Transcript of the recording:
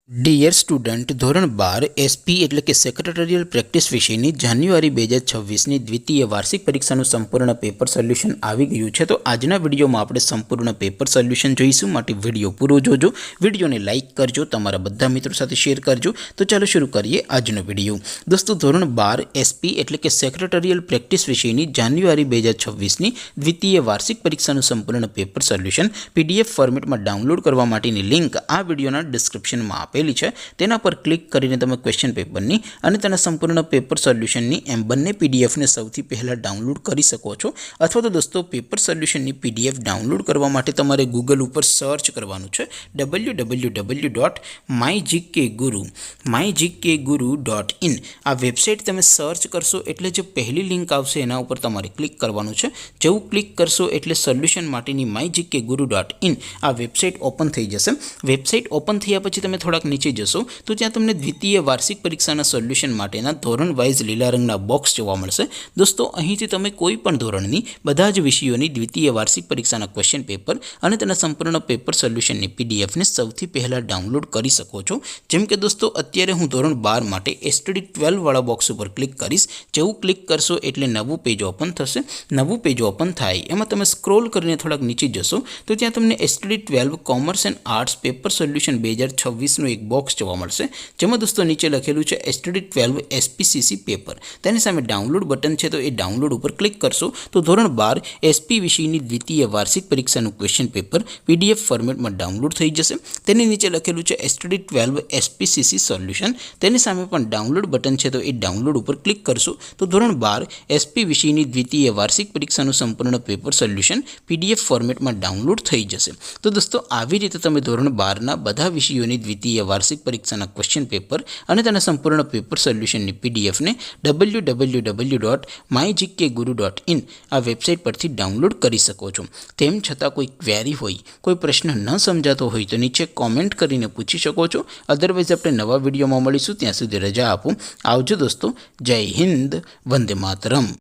Dear student, ધોરણ 12 SP એટલે કે સેક્રેટરીયલ પ્રેક્ટિસ વિષયની જાન્યુઆરી 2026ની દ્વિતીય વાર્ષિક પરીક્ષાનું સંપૂર્ણ પેપર સોલ્યુશન આવી ગયું છે। તો આજના વિડીયોમાં આપણે સંપૂર્ણ પેપર સોલ્યુશન જોઈશું, માટે વિડીયો પૂરો જોજો, વિડીયોને લાઇક કરજો, તમારા બધા મિત્રો સાથે શેર કરજો। તો ચાલો શરૂ કરીએ આજનો વિડીયો। દોસ્તો, ધોરણ 12 એસપી એટલે કે સેક્રેટરીયલ પ્રેક્ટિસ વિષયની જાન્યુઆરી 2026ની દ્વિતીય વાર્ષિક પરીક્ષાનું સંપૂર્ણ પેપર સોલ્યુશન પીડીએફ ફોર્મેટમાં ડાઉનલોડ કરવા માટેની લિંક આ વિડીયોના ડિસ્ક્રિપ્શનમાં આપેલી છે। તેના પર ક્લિક કરીને તમે ક્વેશ્ચન પેપરની અને તેના સંપૂર્ણ પેપર સોલ્યુશનની એમ બંને પીડીએફને સૌથી પહેલાં ડાઉનલોડ કરી શકો છો। અથવા તો દોસ્તો, પેપર સોલ્યુશનની પીડીએફ ડાઉનલોડ કરવા માટે તમારે ગૂગલ ઉપર સર્ચ કરવાનું છે www.mygkguru.in। આ વેબસાઇટ તમે સર્ચ કરશો એટલે જે પહેલી લિંક આવશે એના ઉપર તમારે ક્લિક કરવાનું છે। જેવું ક્લિક કરશો એટલે સોલ્યુશન માટેની mygkguru.in આ વેબસાઇટ ઓપન થઈ જશે। વેબસાઇટ ઓપન થયા પછી તમે થોડાક નીચે જશો તો ત્યાં તમને દ્વિતીય વાર્ષિક પરીક્ષાના સોલ્યુશન માટેના ધોરણ વાઇઝ લીલા રંગના બોક્સ જોવા મળશે। દોસ્તો, અહીંથી તમે કોઈ પણ ધોરણની બધા જ વિષયોની દ્વિતીય વાર્ષિક પરીક્ષાના ક્વેશ્ચન પેપર અને તેના સંપૂર્ણ પેપર સોલ્યુશનની પીડીએફને સૌથી પહેલાં ડાઉનલોડ કરી શકો છો। જેમ કે દોસ્તો, અત્યારે હું ધોરણ 12 માટે STD 12 વાળા બોક્સ ઉપર ક્લિક કરીશ। જેવું ક્લિક કરશો એટલે નવું પેજ ઓપન થશે। નવું પેજ ઓપન થાય એમાં તમે સ્ક્રોલ કરીને થોડાક નીચે જશો તો ત્યાં તમને STD 12 commerce and arts paper solution 2026નું એક બોક્સ જોવા મળશે, જેમાં દોસ્તો નીચે લખેલું છે STD 12 SPCC પેપર। તેની સામે ડાઉનલોડ બટન છે, તો એ ડાઉનલોડ ઉપર ક્લિક કરશો તો ધોરણ 12 એસપી વિષયની દ્વિતીય વાર્ષિક પરીક્ષાનું ક્વેશ્ચન પેપર પીડીએફ ફોર્મેટમાં ડાઉનલોડ થઈ જશે। તેની નીચે લખેલું છે STD 12 SPCC સોલ્યુશન। તેની સામે પણ ડાઉનલોડ બટન છે, તો એ ડાઉનલોડ ઉપર ક્લિક કરશો તો ધોરણ 12 એસપી વિષયની દ્વિતીય વાર્ષિક પરીક્ષાનું સંપૂર્ણ પેપર સોલ્યુશન પીડીએફ ફોર્મેટમાં ડાઉનલોડ થઈ જશે। તો દોસ્તો, આવી રીતે તમે ધોરણ 12ના બધા વિષયોની દ્વિતીય વાર્ષિક પરીક્ષાના ક્વેશ્ચન પેપર અને તેના સંપૂર્ણ પેપર સોલ્યુશનની પીડીએફને www.mygkguru.in આ વેબસાઇટ પરથી ડાઉનલોડ કરી શકો છો। તેમ છતાં કોઈ ક્વેરી હોય, કોઈ પ્રશ્ન ન સમજાતો હોય તો નીચે કોમેન્ટ કરીને પૂછી શકો છો। અધરવાઇઝ આપણે નવા વિડીયોમાં મળીશું, ત્યાં સુધી રજા આપો। આવજો દોસ્તો, જય હિન્દ, વંદે માતરમ।